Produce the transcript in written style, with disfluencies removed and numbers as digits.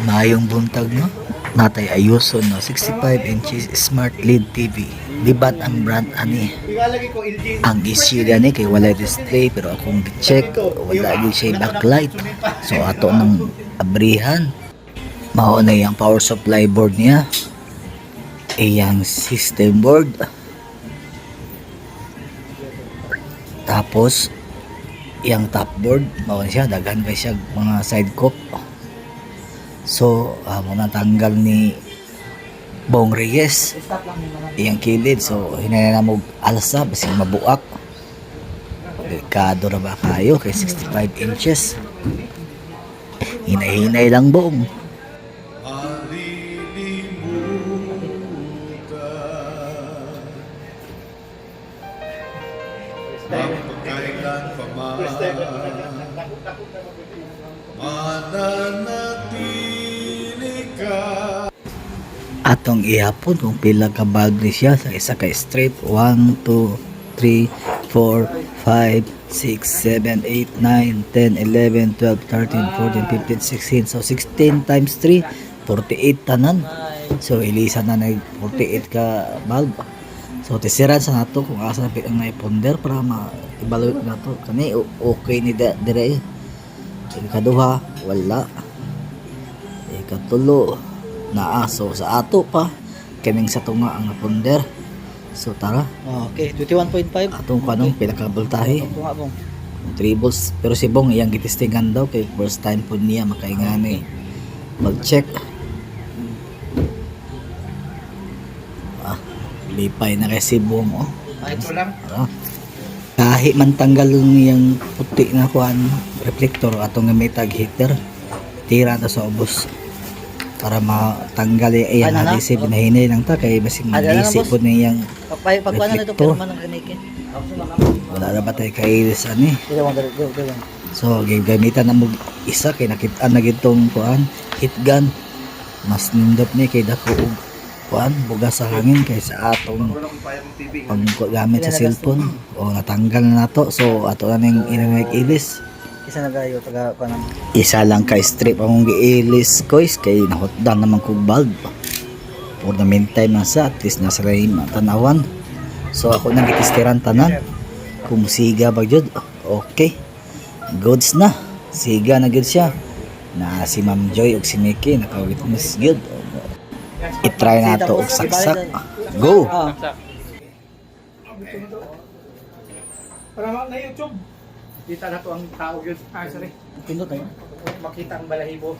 Mayong buntag no? Natay Ayuso no, 65 inches smart LED TV. Dibat ang brand ani. Ang issue ni kay wala display pero akong check wala gyud siya backlight. So ato nang abrihan. Mao na yung power supply board niya. Iyang system board. Tapos iyang top board, mao siya daghan kay siya mga side cup. So, muna tanggal ni Bong Reyes iyang kilid. So, hinay na mo alsa basig mabuak. Delikado na ba kayo kay 65 inches. Hinay-hinay lang Bong. Pagkailan pa mananatili ka. Atong ihapon kung pila ka bulb ni siya sa isa ka straight. 1, 2, 3, 4, 5, 6, 7, 8, 9, 10, 11, 12, 13, 14, 15, 16. So 16 times 3, 48 tanan. So ilisan na nag 48 ka bulb. So tisiran sa nato kung asa na ang naiponder para ma-evaluate nato. Kani okay ni dire. Ikaduha, wala. Ikatulo, naa. So sa ato pa, kaming sa tunga ang naponder. So tara. Okay, 21.5. Atong kanong pinaka-voltahe. Ito nga Bong. 3 volts. Pero si Bong iyang gitistingan daw kay first time po niya makaingani. Mag-check. Lipay na kay si Bong oh. Ito lang. Kahit man tanggal niyang puti na kuan reflector atong gamitag heater, tira ta sa ubos para matanggal iyang Ano na? adhesive. Binahinay lang ta kay basig Ano na, mag-isip boss? po niyang Pagkuhan na ito, pero man ang ganike. wala na ba tayo kailis ani. Dito lang. So gagamitan na mo isa kay nakita na gitong kuan heat gun. Mas nindot ni kay dako og kuan bugas sa hangin kaysa atong paggamit sa cellphone o natanggal na nato. So ato na ning inanay ilis. Isa na gayo, taga kuhan. Isa lang ka strip akong giilis guys kay nahotdan naman kong bulb. For the meantime nasa at least nasa rin matanawan. So ako nang gitistiran tanan kung siga ba jud. Okay, goods na, siga na gud siya. Na si Ma'am Joy ug si Mickey nakawitness gud. I-try na to og saksak. Go! Para na YouTube. Kita na to ang tao yun. Sorry. Pindot na yun. Makita ang balahibo.